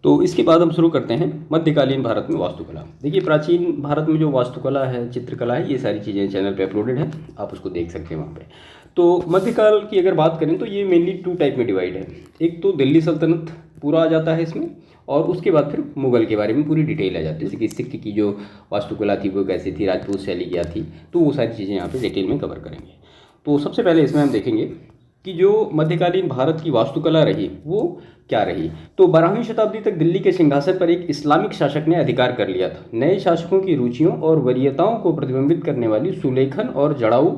तो इसके बाद हम शुरू करते हैं मध्यकालीन भारत में वास्तुकला। देखिए, प्राचीन भारत में जो वास्तुकला है, चित्रकला है, ये सारी चीज़ें चैनल पे अपलोडेड है, आप उसको देख सकते हैं वहाँ पे। तो मध्यकाल की अगर बात करें तो ये मेनली 2 टाइप में डिवाइड है। एक तो दिल्ली सल्तनत पूरा आ जाता है इसमें, और उसके बाद फिर मुगल के बारे में पूरी डिटेल आ जाती है, जैसे कि सिख की जो वास्तुकला थी वो कैसी थी, राजपूत शैली क्या थी, तो वो सारी चीज़ें यहाँ पर डिटेल में कवर करेंगे। तो सबसे पहले इसमें हम देखेंगे कि जो मध्यकालीन भारत की वास्तुकला रही वो क्या रही। तो 12वीं शताब्दी तक दिल्ली के सिंहासन पर एक इस्लामिक शासक ने अधिकार कर लिया था। नए शासकों की रुचियों और वरीयताओं को प्रतिबिंबित करने वाली सुलेखन और जड़ाऊ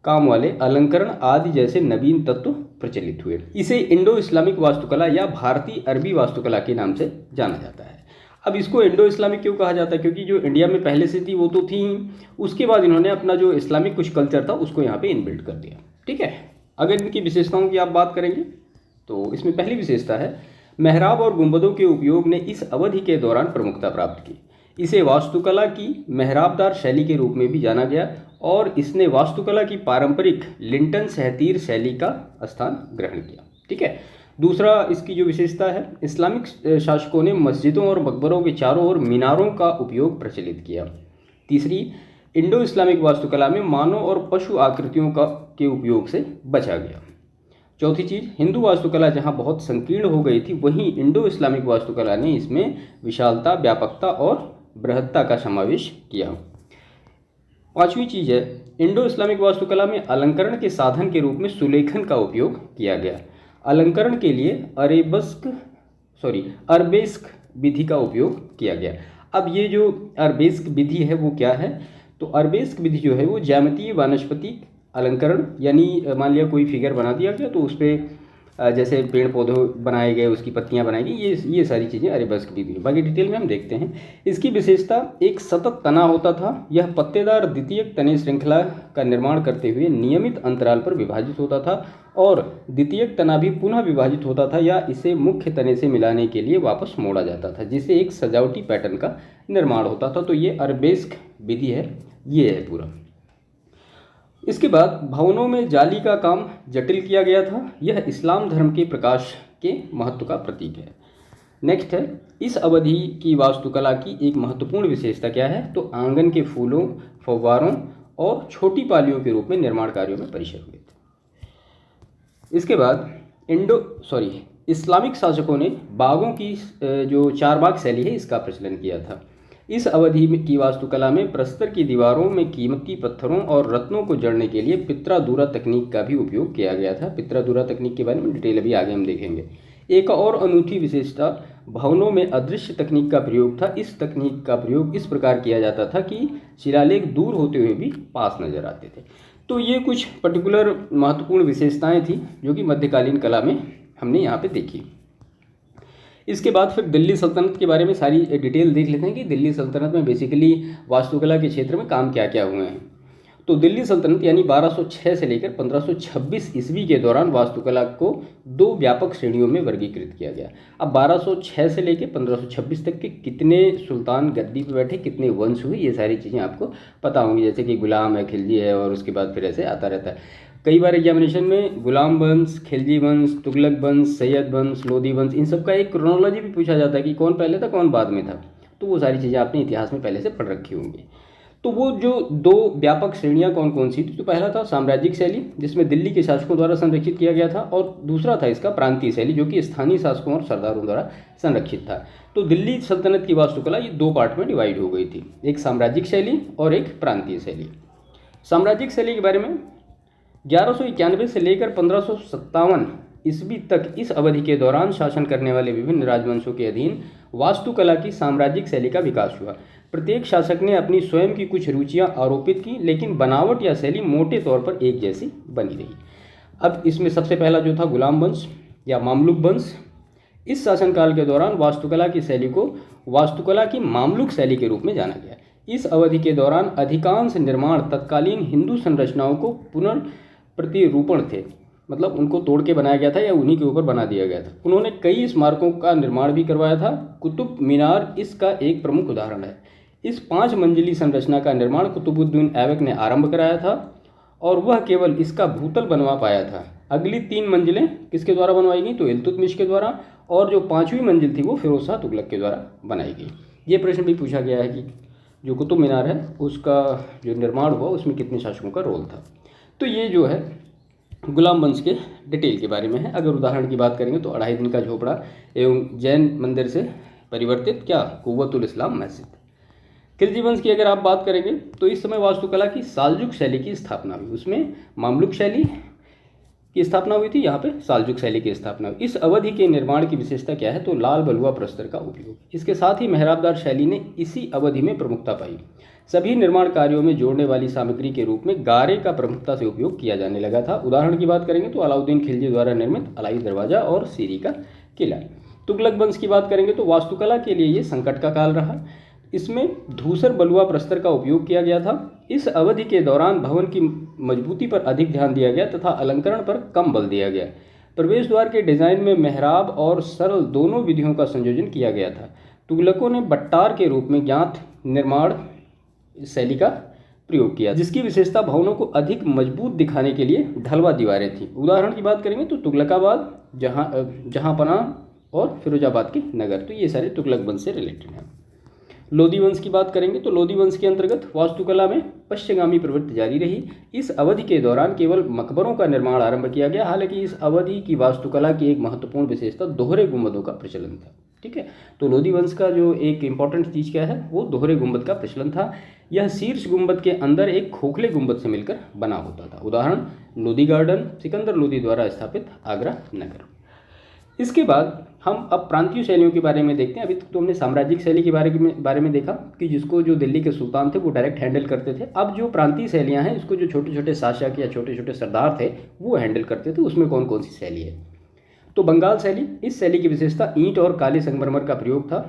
काम वाले अलंकरण आदि जैसे नवीन तत्व प्रचलित हुए। इसे इंडो इस्लामिक वास्तुकला या भारतीय अरबी वास्तुकला के नाम से जाना जाता है। अब इसको इंडो इस्लामिक क्यों कहा जाता है? क्योंकि जो इंडिया में पहले से थी वो तो थी, उसके बाद इन्होंने अपना जो इस्लामिक कुछ कल्चर था उसको यहाँ पे इनबिल्ट कर दिया। ठीक है, अगर इनकी विशेषताओं की आप बात करेंगे तो इसमें पहली विशेषता है, मेहराब और गुंबदों के उपयोग ने इस अवधि के दौरान प्रमुखता प्राप्त की। इसे वास्तुकला की मेहराबदार शैली के रूप में भी जाना गया और इसने वास्तुकला की पारंपरिक लिंटन सहतीर शैली का स्थान ग्रहण किया। ठीक है। दूसरा इसकी जो विशेषता है, इस्लामिक शासकों ने मस्जिदों और मकबरों के चारों ओर मीनारों का उपयोग प्रचलित किया। तीसरी, इंडो इस्लामिक वास्तुकला में मानव और पशु आकृतियों के उपयोग से बचा गया। चौथी चीज़, हिंदू वास्तुकला जहां बहुत संकीर्ण हो गई थी, वहीं इंडो इस्लामिक वास्तुकला ने इसमें विशालता, व्यापकता और बृहत्ता का समावेश किया। पांचवी चीज़ है, इंडो इस्लामिक वास्तुकला में अलंकरण के साधन के रूप में सुलेखन का उपयोग किया गया। अलंकरण के लिए अरबेस्क विधि का उपयोग किया गया। अब ये जो अरबेस्क विधि है वो क्या है? तो अरबेस्क विधि जो है वो ज्यामितीय वानस्पतिक अलंकरण, यानी मान लिया कोई फिगर बना दिया गया तो उस पर जैसे पेड़ पौधे बनाए गए, उसकी पत्तियां बनाई गई, ये सारी चीज़ें अरबेस्क विधि। बाकी डिटेल में हम देखते हैं। इसकी विशेषता, एक सतत तना होता था। यह पत्तेदार द्वितीयक तने श्रृंखला का निर्माण करते हुए नियमित अंतराल पर विभाजित होता था और द्वितीयक तना भी पुनः विभाजित होता था या इसे मुख्य तने से मिलाने के लिए वापस मोड़ा जाता था, जिससे एक सजावटी पैटर्न का निर्माण होता था। तो ये अरबेस्क विधि है, ये है पूरा। इसके बाद भवनों में जाली का काम जटिल किया गया था। यह इस्लाम धर्म के प्रकाश के महत्व का प्रतीक है। नेक्स्ट है, इस अवधि की वास्तुकला की एक महत्वपूर्ण विशेषता क्या है? तो आंगन के फूलों, फव्वारों और छोटी पालियों के रूप में निर्माण कार्यों में परिसर हुए थे। इसके बाद इस्लामिक शासकों ने बागों की जो चारबाग शैली है इसका प्रचलन किया था। इस अवधि की वास्तुकला में प्रस्तर की दीवारों में कीमती पत्थरों और रत्नों को जड़ने के लिए पित्रादुरा तकनीक का भी उपयोग किया गया था। पित्रादुरा तकनीक के बारे में डिटेल अभी आगे हम देखेंगे। एक और अनूठी विशेषता, भवनों में अदृश्य तकनीक का प्रयोग था। इस तकनीक का प्रयोग इस प्रकार किया जाता था कि शिलालेख दूर होते हुए भी पास नजर आते थे। तो ये कुछ पर्टिकुलर महत्वपूर्ण विशेषताएं थी जो कि मध्यकालीन कला में हमने यहाँ पे देखी। इसके बाद फिर दिल्ली सल्तनत के बारे में सारी डिटेल देख लेते हैं कि दिल्ली सल्तनत में बेसिकली वास्तुकला के क्षेत्र में काम क्या क्या हुए हैं। तो दिल्ली सल्तनत यानी 1206 से लेकर 1526 ईस्वी के दौरान वास्तुकला को 2 व्यापक श्रेणियों में वर्गीकृत किया गया। अब 1206 से लेकर 1526 तक के कितने सुल्तान गद्दी पर बैठे, कितने वंश हुए, ये सारी चीज़ें आपको पता होंगी, जैसे कि गुलाम है, खिलजी है, और उसके बाद फिर ऐसे आता रहता है। कई बार एग्जामिनेशन में गुलाम वंश, खिलजी वंश, तुगलक वंश, सैयद वंश, लोधी वंश, इन सब का एक क्रोनोलॉजी भी पूछा जाता है कि कौन पहले था कौन बाद में था। तो वो सारी चीज़ें आपने इतिहास में पहले से पढ़ रखी होंगी। तो वो जो 2 व्यापक श्रेणियां कौन कौन सी थी? तो पहला था साम्राज्यिक शैली, जिसमें दिल्ली के शासकों द्वारा संरक्षित किया गया था, और दूसरा था इसका प्रांतीय शैली, जो कि स्थानीय शासकों और सरदारों द्वारा संरक्षित था। तो दिल्ली सल्तनत की वास्तुकला ये 2 पार्ट में डिवाइड हो गई थी, एक साम्राज्यिक शैली और एक प्रांतीय शैली। साम्राज्यिक शैली के बारे में 1191 से लेकर 1557 ईस्वी तक इस अवधि के दौरान शासन करने वाले विभिन्न राजवंशों के अधीन वास्तुकला की साम्राज्यिक शैली का विकास हुआ। प्रत्येक शासक ने अपनी स्वयं की कुछ रुचियां आरोपित की, लेकिन बनावट या शैली मोटे तौर पर एक जैसी बनी रही। अब इसमें सबसे पहला जो था गुलाम वंश या मामलुक वंश। इस शासनकाल के दौरान वास्तुकला की शैली को वास्तुकला की मामलुक शैली के रूप में जाना गया। इस अवधि के दौरान अधिकांश निर्माण तत्कालीन हिंदू संरचनाओं को पुनर्प्रतिरूपण थे, मतलब उनको तोड़ के बनाया गया था या उन्हीं के ऊपर बना दिया गया था। उन्होंने कई स्मारकों का निर्माण भी करवाया था। कुतुब मीनार इसका एक प्रमुख उदाहरण है। इस 5 मंजिली संरचना का निर्माण कुतुबुद्दीन ऐबक ने आरंभ कराया था और वह केवल इसका भूतल बनवा पाया था। अगली 3 मंजिलें किसके द्वारा बनवाई गई? तो इल्तुतमिश के द्वारा, और जो 5वीं मंजिल थी वो फिरोज शाह तुगलक के द्वारा बनाई गई। ये प्रश्न भी पूछा गया है कि जो कुतुब मीनार है उसका जो निर्माण हुआ उसमें कितने शासकों का रोल था। तो ये जो है गुलाम वंश के डिटेल के बारे में है। अगर उदाहरण की बात करेंगे तो 2.5 दिन का झोपड़ा एवं जैन मंदिर से परिवर्तित क्या कुव्वतुल इस्लाम मस्जिद। खिलजी वंश की अगर आप बात करेंगे तो इस समय वास्तुकला की सालजुक शैली की स्थापना हुई, उसमें मामलुक शैली की स्थापना हुई थी, यहाँ पे सालजुक शैली की स्थापना हुई। इस अवधि के निर्माण की विशेषता क्या है तो लाल बलुआ प्रस्तर का उपयोग। इसके साथ ही मेहराबदार शैली ने इसी अवधि में प्रमुखता पाई। सभी निर्माण कार्यों में जोड़ने वाली सामग्री के रूप में गारे का प्रमुखता से उपयोग किया जाने लगा था। उदाहरण की बात करेंगे तो अलाउद्दीन खिलजी द्वारा निर्मित अलाई दरवाजा और सीरी का किला। तुगलक वंश की बात करेंगे तो वास्तुकला के लिए ये संकट का काल रहा। इसमें धूसर बलुआ प्रस्तर का उपयोग किया गया था। इस अवधि के दौरान भवन की मजबूती पर अधिक ध्यान दिया गया तथा अलंकरण पर कम बल दिया गया। प्रवेश द्वार के डिजाइन में मेहराब और सरल दोनों विधियों का संयोजन किया गया था। तुगलकों ने बट्टार के रूप में ज्ञात निर्माण शैली का प्रयोग किया, जिसकी विशेषता भवनों को अधिक मजबूत दिखाने के लिए ढलवा दीवारें थी। उदाहरण की बात करेंगे तो तुगलकाबाद, जहांपनाह और फिरोजाबाद के नगर, तो ये सारे तुगलक वंश से रिलेटेड हैं। लोधी वंश की बात करेंगे तो लोधी वंश के अंतर्गत वास्तुकला में पश्चिमगामी प्रवृत्ति जारी रही। इस अवधि के दौरान केवल मकबरों का निर्माण आरंभ किया गया। हालांकि इस अवधि की वास्तुकला की एक महत्वपूर्ण विशेषता दोहरे गुंबदों का प्रचलन था। ठीक है, तो लोधी वंश का जो एक इंपॉर्टेंट चीज़ क्या है वो दोहरे गुंबद का प्रचलन था। यह शीर्ष गुंबद के अंदर एक खोखले गुंबद से मिलकर बना होता था। उदाहरण लोधी गार्डन, सिकंदर लोधी द्वारा स्थापित आगरा नगर। इसके बाद हम अब प्रांतीय शैलियों के बारे में देखते हैं। अभी तक तो हमने साम्राज्यिक शैली के बारे में देखा कि जिसको जो दिल्ली के सुल्तान थे वो डायरेक्ट हैंडल करते थे। अब जो प्रांतीय शैलियाँ हैं इसको जो छोटे छोटे शासक या छोटे छोटे सरदार थे वो हैंडल करते थे। उसमें कौन कौन सी शैली है तो बंगाल शैली। इस शैली की विशेषता ईंट और काले संगमरमर का प्रयोग था।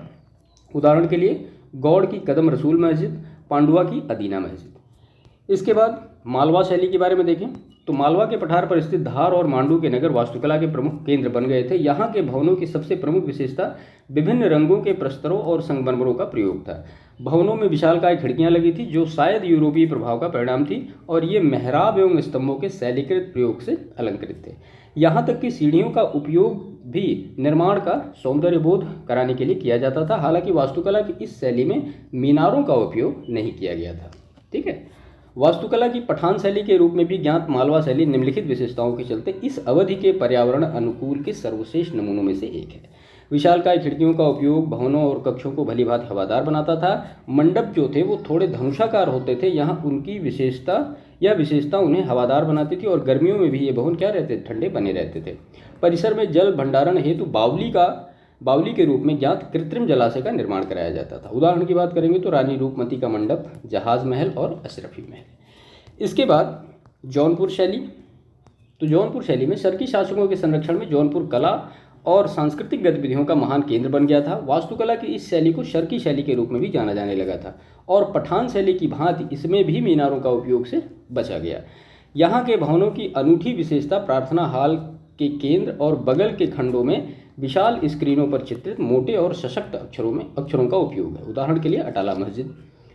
उदाहरण के लिए गौड़ की कदम रसूल मस्जिद, पांडुआ की अदीना मस्जिद। इसके बाद मालवा शैली के बारे में देखें तो मालवा के पठार पर स्थित धार और मांडू के नगर वास्तुकला के प्रमुख केंद्र बन गए थे। यहाँ के भवनों की सबसे प्रमुख विशेषता विभिन्न रंगों के प्रस्तरों और संगमरमरों का प्रयोग था। भवनों में विशालकाय खिड़कियां लगी थी जो शायद यूरोपीय प्रभाव का परिणाम थी और ये मेहराब एवं स्तंभों के शैलीकृत प्रयोग से अलंकृत थे। यहाँ तक कि सीढ़ियों का उपयोग भी निर्माण का सौंदर्य बोध कराने के लिए किया जाता था। हालांकि वास्तुकला की इस शैली में मीनारों का उपयोग नहीं किया गया था। ठीक है, वास्तुकला की पठान शैली के रूप में भी ज्ञात मालवा शैली निम्नलिखित विशेषताओं के चलते इस अवधि के पर्यावरण अनुकूल के सर्वश्रेष्ठ नमूनों में से एक है। विशालकाय खिड़कियों का उपयोग भवनों और कक्षों को भली भांति हवादार बनाता था। मंडप जो थे वो थोड़े धनुषाकार होते थे। यहाँ उनकी विशेषता उन्हें हवादार बनाती थी और गर्मियों में भी ये भवन क्या रहते थे, ठंडे बने रहते थे। परिसर में जल भंडारण हेतु बावली के रूप में ज्ञात कृत्रिम जलाशय का निर्माण कराया जाता था। उदाहरण की बात करेंगे तो रानी रूपमती का मंडप, जहाज महल और अशरफी महल। इसके बाद जौनपुर शैली। तो जौनपुर शैली में शर्की शासकों के संरक्षण में जौनपुर कला और सांस्कृतिक गतिविधियों का महान केंद्र बन गया था। वास्तुकला की इस शैली को शर्की शैली के रूप में भी जाना जाने लगा था और पठान शैली की भांति इसमें भी मीनारों का उपयोग से बचा गया। यहाँ के भवनों की अनूठी विशेषता प्रार्थना हॉल के केंद्र और बगल के खंडों में विशाल स्क्रीनों पर चित्रित मोटे और सशक्त अक्षरों का उपयोग है। उदाहरण के लिए अटाला मस्जिद।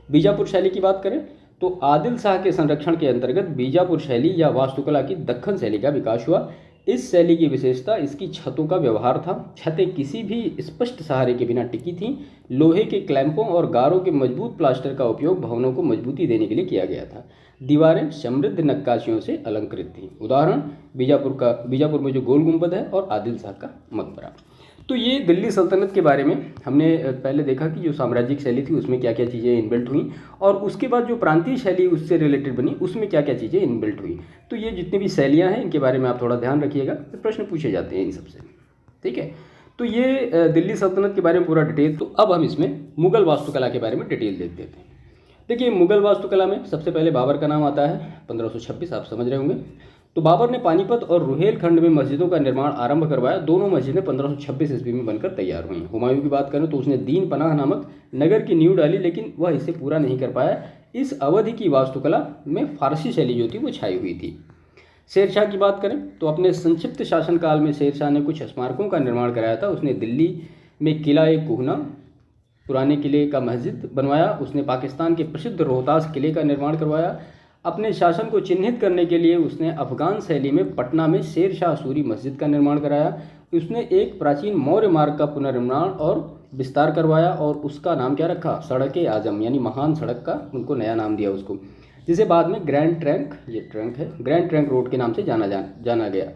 बीजापुर शैली की बात करें तो आदिल शाह के संरक्षण के अंतर्गत बीजापुर शैली या वास्तुकला की दक्खन शैली का विकास हुआ। इस शैली की विशेषता इसकी छतों का व्यवहार था। छतें किसी भी स्पष्ट सहारे के बिना टिकी थीं। लोहे के क्लैंपों और गारों के मजबूत प्लास्टर का उपयोग भवनों को मजबूती देने के लिए किया गया था। दीवारें समृद्ध नक्काशियों से अलंकृत थीं। उदाहरण बीजापुर में जो गोल गुंबद है और आदिल शाह का मकबरा। तो ये दिल्ली सल्तनत के बारे में हमने पहले देखा कि जो साम्राज्यिक शैली थी उसमें क्या क्या चीज़ें इनबिल्ट हुई और उसके बाद जो प्रांतीय शैली उससे रिलेटेड बनी उसमें क्या क्या चीज़ें इनबिल्ट हुई। तो ये जितनी भी शैलियाँ हैं इनके बारे में आप थोड़ा ध्यान रखिएगा, तो प्रश्न पूछे जाते हैं इन सबसे। ठीक है, तो ये दिल्ली सल्तनत के बारे में पूरा डिटेल। तो अब हम इसमें मुगल वास्तुकला के बारे में डिटेल देख देते हैं। देखिए, मुगल वास्तुकला में सबसे पहले बाबर का नाम आता है। 1526 आप समझ रहे होंगे। तो बाबर ने पानीपत और रुहेलखंड में मस्जिदों का निर्माण आरंभ करवाया। दोनों मस्जिदें 1526 ईस्वी में बनकर तैयार हुई। हुमायूं की बात करें तो उसने दीन पनाह नामक नगर की नींव डाली, लेकिन वह इसे पूरा नहीं कर पाया। इस अवधि की वास्तुकला में फारसी शैली जो थी वो छाई हुई थी। शेरशाह की बात करें तो अपने संक्षिप्त शासनकाल में शेरशाह ने कुछ स्मारकों का निर्माण कराया था। उसने दिल्ली में किला ए कुहना, पुराने किले का मस्जिद बनवाया। उसने पाकिस्तान के प्रसिद्ध रोहतास किले का निर्माण करवाया। अपने शासन को चिन्हित करने के लिए उसने अफगान शैली में पटना में शेर शाह सूरी मस्जिद का निर्माण कराया। उसने एक प्राचीन मौर्य मार्ग का पुनर्निर्माण और विस्तार करवाया और उसका नाम क्या रखा, सड़क आजम, यानी महान सड़क का उनको नया नाम दिया उसको, जिसे बाद में ग्रैंड ट्रंक, ये ट्रंक है, ग्रैंड ट्रंक रोड के नाम से जाना गया।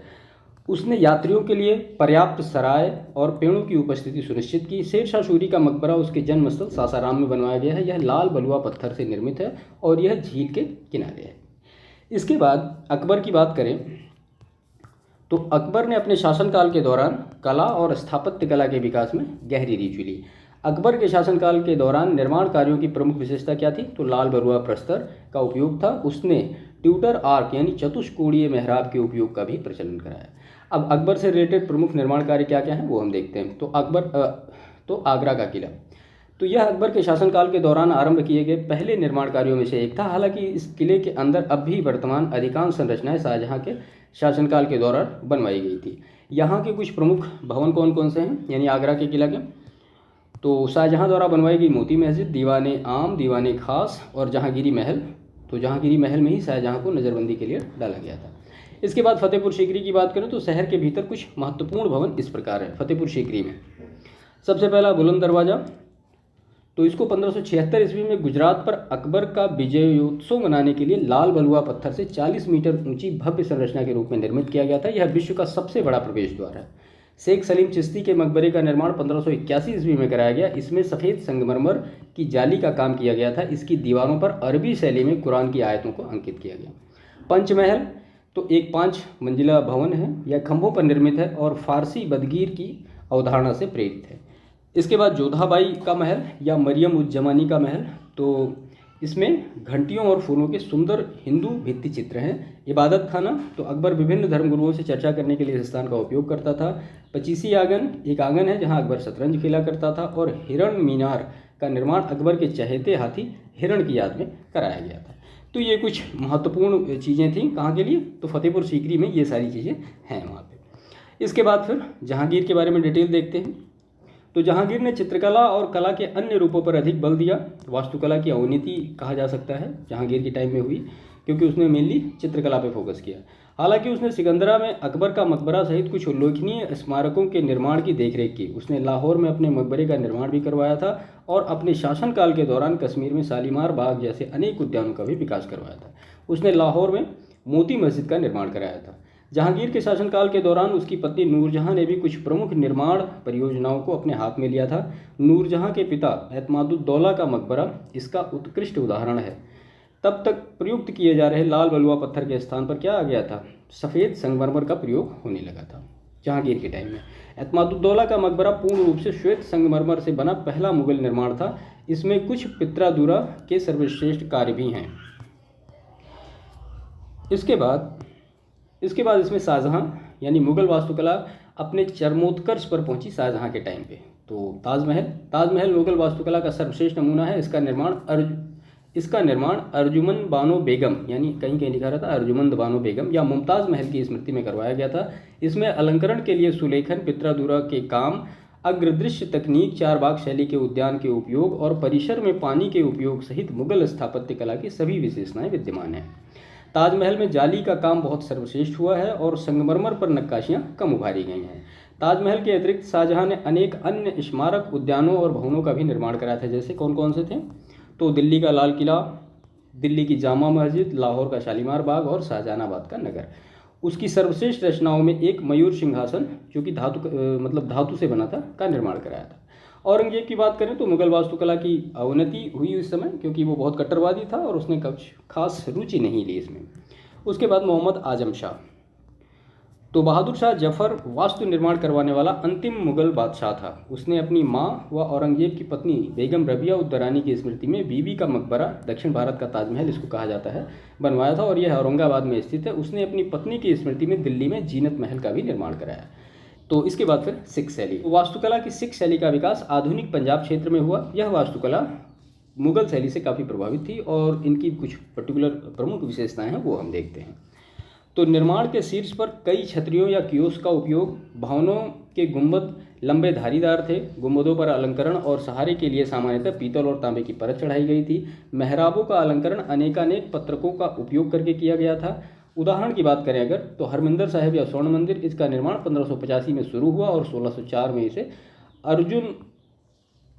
उसने यात्रियों के लिए पर्याप्त सराय और पेड़ों की उपस्थिति सुनिश्चित की। शेर शाह सूरी का मकबरा उसके जन्मस्थल सासाराम में बनवाया गया है। यह लाल बलुआ पत्थर से निर्मित है और यह झील के किनारे है। इसके बाद अकबर की बात करें तो अकबर ने अपने शासनकाल के दौरान कला और स्थापत्य कला के विकास में गहरी रुचि ली। अकबर के शासनकाल के दौरान निर्माण कार्यों की प्रमुख विशेषता क्या थी, तो लाल बलुआ प्रस्तर का उपयोग था। उसने ट्यूटर आर्क यानी चतुष्कोणीय मेहराब के उपयोग का भी प्रचलन कराया। अब अकबर से रिलेटेड प्रमुख निर्माण कार्य क्या क्या हैं वो हम देखते हैं। तो आगरा का किला, तो यह अकबर के शासनकाल के दौरान आरंभ किए गए पहले निर्माण कार्यों में से एक था। हालांकि इस किले के अंदर अब भी वर्तमान अधिकांश संरचनाएं शाहजहां के शासनकाल के दौरान बनवाई गई थी। यहाँ के कुछ प्रमुख भवन कौन कौन से हैं, यानी आगरा के किला के, तो शाहजहां द्वारा बनवाई गई मोती मस्जिद, दीवाने आम, दीवाने खास और जहांगीरी महल। तो जहांगीरी महल में ही शाहजहां को नज़रबंदी के लिए डाला गया था। इसके बाद फतेहपुर सीकरी की बात करें तो शहर के भीतर कुछ महत्वपूर्ण भवन इस प्रकार है। फतेहपुर सीकरी में सबसे पहला बुलंद दरवाज़ा, तो इसको 1576 ईस्वी में गुजरात पर अकबर का विजयोत्सव मनाने के लिए लाल बलुआ पत्थर से 40 मीटर ऊंची भव्य संरचना के रूप में निर्मित किया गया था। यह विश्व का सबसे बड़ा प्रवेश द्वार है। शेख सलीम चिश्ती के मकबरे का निर्माण 1581 ईस्वी में कराया गया। इसमें सफ़ेद संगमरमर की जाली का काम किया गया था। इसकी दीवारों पर अरबी शैली में कुरान की आयतों को अंकित किया गया। पंचमहल, तो एक 5 मंजिला भवन है। यह खंभों पर निर्मित है और फारसी बदगीर की अवधारणा से प्रेरित है। इसके बाद जोधाबाई का महल या मरियम उज जमानी का महल, तो इसमें घंटियों और फूलों के सुंदर हिंदू भित्ति चित्र हैं। इबादत खाना, तो अकबर विभिन्न धर्मगुरुओं से चर्चा करने के लिए इस स्थान का उपयोग करता था। पचीसी आंगन, एक आंगन है जहां अकबर शतरंज खेला करता था। और हिरण मीनार का निर्माण अकबर के चहेते हाथी हिरण की याद में कराया गया था। तो ये कुछ महत्वपूर्ण चीज़ें थीं कहाँ के लिए, तो फतेहपुर सीकरी में ये सारी चीज़ें हैं वहाँ पे। इसके बाद फिर जहांगीर के बारे में डिटेल देखते हैं। तो जहांगीर ने चित्रकला और कला के अन्य रूपों पर अधिक बल दिया। वास्तुकला की अवनति कहा जा सकता है जहांगीर के टाइम में हुई, क्योंकि उसने मेनली चित्रकला पे फोकस किया। हालांकि उसने सिकंदरा में अकबर का मकबरा सहित कुछ उल्लेखनीय स्मारकों के निर्माण की देखरेख की। उसने लाहौर में अपने मकबरे का निर्माण भी करवाया था और अपने शासनकाल के दौरान कश्मीर में शालीमार बाग जैसे अनेक उद्यानों का भी विकास करवाया था। उसने लाहौर में मोती मस्जिद का निर्माण कराया था। जहांगीर के शासनकाल के दौरान उसकी पत्नी नूरजहां ने भी कुछ प्रमुख निर्माण परियोजनाओं को अपने हाथ में लिया था। नूरजहां के पिता एतमादुद्दौला का मकबरा इसका उत्कृष्ट उदाहरण है। तब तक प्रयुक्त किए जा रहे लाल बलुआ पत्थर के स्थान पर क्या आ गया था, सफ़ेद संगमरमर का प्रयोग होने लगा था जहांगीर के टाइम में। एतमादुद्दौला का मकबरा पूर्ण रूप से श्वेत संगमरमर से बना पहला मुगल निर्माण था। इसमें कुछ पित्रादुरा के सर्वश्रेष्ठ कार्य भी हैं। इसके बाद इसमें शाहजहां यानी मुगल वास्तुकला अपने चरमोत्कर्ष पर पहुंची शाहजहां के टाइम पे। तो ताजमहल मुगल वास्तुकला का सर्वश्रेष्ठ नमूना है। इसका निर्माण अर्जुमंद बानो बेगम, यानी कहीं कहीं लिखा रहता है अर्जुमंद बानो बेगम या मुमताज़ महल की स्मृति में करवाया गया था। इसमें अलंकरण के लिए सुलेखन, पित्रादुरा के काम, अग्रदृश्य तकनीक, चारबाग शैली के उद्यान के उपयोग और परिसर में पानी के उपयोग सहित मुगल स्थापत्य कला की सभी विशेषताएं विद्यमान हैं। ताजमहल में जाली का काम बहुत सर्वश्रेष्ठ हुआ है और संगमरमर पर नक्काशियाँ कम उभारी गई हैं। ताजमहल के अतिरिक्त शाहजहां ने अनेक अन्य स्मारक, उद्यानों और भवनों का भी निर्माण कराया था। जैसे कौन कौन से थे, तो दिल्ली का लाल किला, दिल्ली की जामा मस्जिद, लाहौर का शालीमार बाग और शाहजहानाबाद का नगर। उसकी सर्वश्रेष्ठ रचनाओं में एक मयूर सिंहासन जो कि धातु से बना था का निर्माण कराया था। औरंगजेब की बात करें तो मुगल वास्तुकला की अवनति हुई उस समय, क्योंकि वो बहुत कट्टरवादी था और उसने कुछ खास रुचि नहीं ली इसमें। उसके बाद मोहम्मद आजम शाह, तो बहादुर शाह जफर वास्तु निर्माण करवाने वाला अंतिम मुगल बादशाह था। उसने अपनी माँ व औरंगजेब की पत्नी बेगम रबिया उद दरानी की स्मृति में बीबी का मकबरा, दक्षिण भारत का ताजमहल इसको कहा जाता है, बनवाया था और यह औरंगाबाद में स्थित है। उसने अपनी पत्नी की स्मृति में दिल्ली में जीनत महल का भी निर्माण कराया। तो इसके बाद फिर सिख शैली, वास्तुकला की सिख शैली का विकास आधुनिक पंजाब क्षेत्र में हुआ। यह वास्तुकला मुगल शैली से काफ़ी प्रभावित थी और इनकी कुछ पर्टिकुलर प्रमुख विशेषताएं हैं वो हम देखते हैं। तो निर्माण के शीर्ष पर कई छतरियों या कियोस्क का उपयोग, भवनों के गुंबद लंबे धारीदार थे। गुंबदों पर अलंकरण और सहारे के लिए सामान्यतः पीतल और तांबे की परत चढ़ाई गई थी। मेहराबों का अलंकरण अनेकानेक पत्रकों का उपयोग करके किया गया था। उदाहरण की बात करें अगर, तो हरमिंदर साहिब या स्वर्ण मंदिर, इसका निर्माण 1585 में शुरू हुआ और 1604 में इसे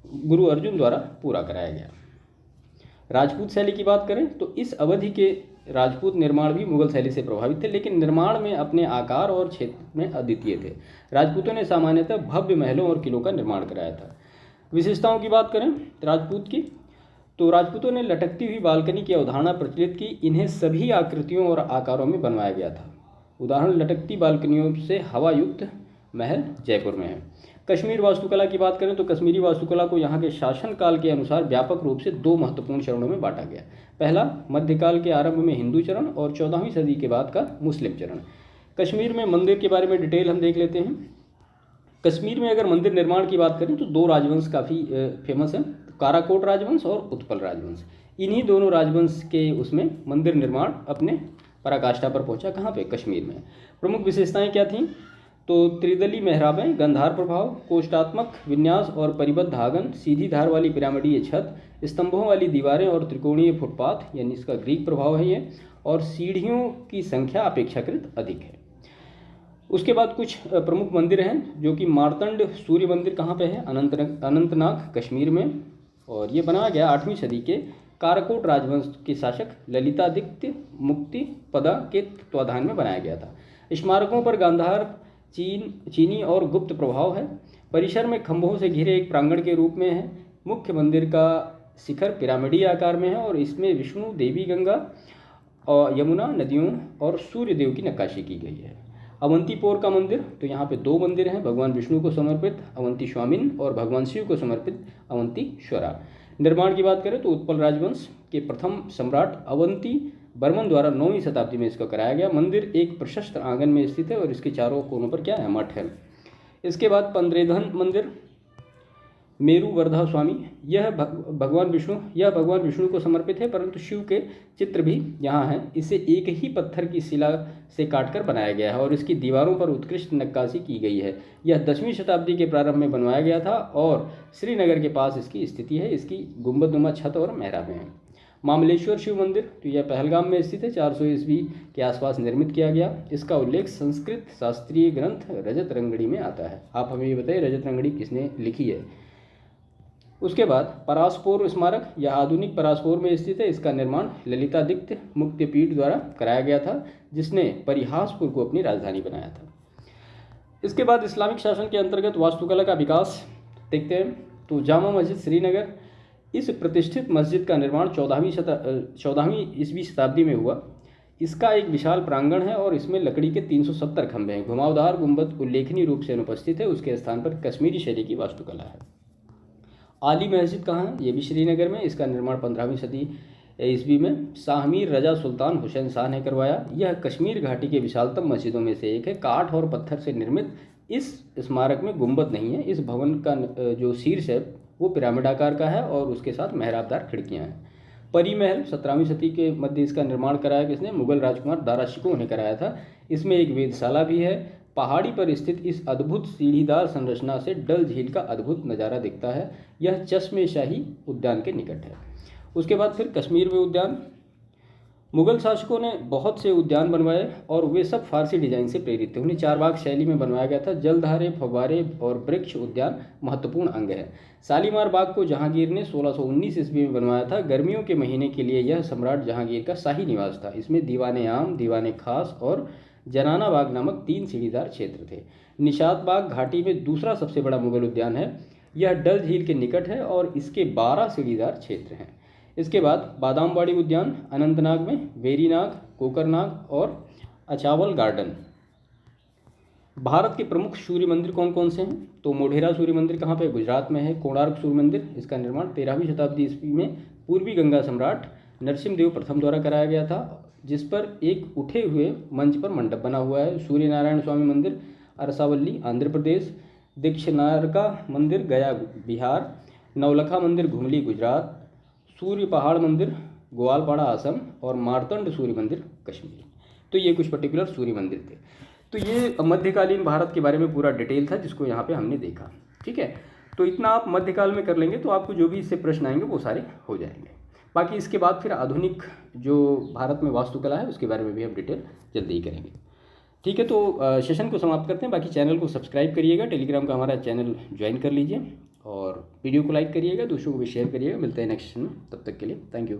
गुरु अर्जुन द्वारा पूरा कराया गया। राजपूत शैली की बात करें तो इस अवधि के राजपूत निर्माण भी मुगल शैली से प्रभावित थे, लेकिन निर्माण में अपने आकार और क्षेत्र में अद्वितीय थे। राजपूतों ने सामान्यतः भव्य महलों और किलों का निर्माण कराया था। विशेषताओं की बात करें राजपूत की, तो राजपूतों ने लटकती हुई बालकनी की अवधारणा प्रचलित की। इन्हें सभी आकृतियों और आकारों में बनवाया गया था। उदाहरण, लटकती बालकनियों से हवा युक्त महल जयपुर में है। कश्मीर वास्तुकला की बात करें तो कश्मीरी वास्तुकला को यहाँ के शासनकाल के अनुसार व्यापक रूप से दो महत्वपूर्ण चरणों में बांटा गया। पहला, मध्यकाल के आरंभ में हिंदू चरण और 14वीं सदी के बाद का मुस्लिम चरण। कश्मीर में मंदिर के बारे में डिटेल हम देख लेते हैं। कश्मीर में अगर मंदिर निर्माण की बात करें तो दो राजवंश काफ़ी फेमस हैं, काराकोट राजवंश और उत्पल राजवंश। इन्हीं दोनों राजवंश के उसमें मंदिर निर्माण अपने पराकाष्ठा पर पहुंचा। कहाँ पे? कश्मीर में। प्रमुख विशेषताएं क्या थीं? तो त्रिदली मेहराबें, गंधार प्रभाव, कोष्ठात्मक विन्यास और परिबद्ध आंगन, सीधी धार वाली पिरामिडीय छत, स्तंभों वाली दीवारें और त्रिकोणीय फुटपाथ, यानी इसका ग्रीक प्रभाव है ये, और सीढ़ियों की संख्या अपेक्षाकृत अधिक है। उसके बाद कुछ प्रमुख मंदिर हैं, जो कि मार्तंड सूर्य मंदिर कहाँ पे है? अनंतनाग कश्मीर में, और ये बनाया गया 8वीं सदी के काराकोट राजवंश के शासक ललितादित्य मुक्तिपदा के तत्वाधान में बनाया गया था। स्मारकों पर गांधार, चीनी और गुप्त प्रभाव है। परिसर में खंभों से घिरे एक प्रांगण के रूप में है। मुख्य मंदिर का शिखर पिरामिडीय आकार में है और इसमें विष्णु, देवी गंगा और यमुना नदियों और सूर्य देव की नक्काशी की गई है। अवंतीपोर का मंदिर, तो यहाँ पे दो मंदिर हैं, भगवान विष्णु को समर्पित अवंती स्वामिन और भगवान शिव को समर्पित अवंतीश्वरा। निर्माण की बात करें तो उत्पल राजवंश के प्रथम सम्राट अवंती बर्मन द्वारा 9वीं शताब्दी में इसको कराया गया। मंदिर एक प्रशस्त आंगन में स्थित है और इसके चारों कोनों पर क्या है? मठ है। इसके बाद पंद्रेधन मंदिर, मेरू वर्धा स्वामी, यह भगवान विष्णु को समर्पित है, परंतु शिव के चित्र भी यहाँ हैं। इसे एक ही पत्थर की शिला से काटकर बनाया गया है और इसकी दीवारों पर उत्कृष्ट नक्काशी की गई है। यह 10वीं शताब्दी के प्रारंभ में बनवाया गया था और श्रीनगर के पास इसकी स्थिति है। इसकी गुंबदनुमा छत और मेहराबें हैं। मामलेश्वर शिव मंदिर, तो यह पहलगाम में स्थित है, 400 ईस्वी के आसपास निर्मित किया गया। इसका उल्लेख संस्कृत शास्त्रीय ग्रंथ रजत रंगड़ी में आता है। आप हमें ये बताइए रजत रंगड़ी किसने लिखी है? उसके बाद परासपोर स्मारक, यह आधुनिक परासपोर में स्थित है। इसका निर्माण ललितादित्य मुक्तिपीठ द्वारा कराया गया था, जिसने परिहासपुर को अपनी राजधानी बनाया था। इसके बाद इस्लामिक शासन के अंतर्गत वास्तुकला का विकास देखते हैं। तो जामा मस्जिद श्रीनगर, इस प्रतिष्ठित मस्जिद का निर्माण 14वीं ईस्वी शताब्दी में हुआ। इसका एक विशाल प्रांगण है और इसमें लकड़ी के 370 खंभे हैं। घुमावदार गुंबद उल्लेखनीय रूप से अनुपस्थित है। उसके स्थान पर कश्मीरी शैली की वास्तुकला है। आली मस्जिद कहाँ है? ये भी श्रीनगर में। इसका निर्माण 15वीं सदी ईस्वी में शाहमीर रजा सुल्तान हुसैन शाह ने करवाया। यह कश्मीर घाटी के विशालतम मस्जिदों में से एक है। काठ और पत्थर से निर्मित इस स्मारक में गुंबद नहीं है। इस भवन का जो शीर्ष है वो पिरामिड आकार का है और उसके साथ मेहराबदार खिड़कियां हैं। परी महल 17वीं सदी के मध्य इसका निर्माण कराया किसने? मुगल राजकुमार दारा शिकोह ने कराया था। इसमें एक वेधशाला भी है। पहाड़ी पर स्थित इस अद्भुत सीढ़ीदार संरचना से डल झील का अद्भुत नज़ारा दिखता है। यह चश्मे शाही उद्यान के निकट है। उसके बाद फिर कश्मीर में उद्यान, मुगल शासकों ने बहुत से उद्यान बनवाए और वे सब फारसी डिजाइन से प्रेरित थे। उन्हें चारबाग शैली में बनवाया गया था। जलधारे, फव्वारे और वृक्ष उद्यान महत्वपूर्ण अंग है। शालीमार बाग को जहांगीर ने 1619 ईस्वी में बनवाया था। गर्मियों के महीने के लिए यह सम्राट जहांगीर का शाही निवास था। इसमें दीवाने आम, दीवाने खास और जनाना बाग नामक 3 सीढ़ीदार क्षेत्र थे। निशात बाग घाटी में दूसरा सबसे बड़ा मुगल उद्यान है। यह डल झील के निकट है और इसके 12 सीढ़ीदार क्षेत्र हैं। इसके बाद बादामवाड़ी उद्यान अनंतनाग में, वेरीनाग, कोकरनाग और अचावल गार्डन। भारत के प्रमुख सूर्य मंदिर कौन कौन से हैं? तो मोढेरा सूर्य मंदिर कहाँ पे? गुजरात में है। कोणार्क सूर्य मंदिर, इसका निर्माण 13वीं शताब्दी ईस्वी में पूर्वी गंगा सम्राट नरसिम्हदेव प्रथम द्वारा कराया गया था, जिस पर एक उठे हुए मंच पर मंडप बना हुआ है। सूर्य नारायण स्वामी मंदिर अरसावल्ली आंध्र प्रदेश, दीक्षनारका मंदिर गया बिहार, नवलखा मंदिर घुमली गुजरात, सूर्य पहाड़ मंदिर ग्वालपाड़ा असम और मार्तंड सूर्य मंदिर कश्मीर। तो ये कुछ पर्टिकुलर सूर्य मंदिर थे। तो ये मध्यकालीन भारत के बारे में पूरा डिटेल था जिसको यहाँ पे हमने देखा। ठीक है, तो इतना आप मध्यकाल में कर लेंगे तो आपको जो भी इससे प्रश्न आएंगे वो सारे हो जाएंगे। बाकी इसके बाद फिर आधुनिक जो भारत में वास्तुकला है उसके बारे में भी हम डिटेल जल्दी ही करेंगे। ठीक है, तो सेशन को समाप्त करते हैं। बाकी चैनल को सब्सक्राइब करिएगा, टेलीग्राम का हमारा चैनल ज्वाइन कर लीजिए और वीडियो को लाइक करिएगा, दूसरों को भी शेयर करिएगा। मिलते हैं नेक्स्ट सेशन में, तब तक के लिए थैंक यू।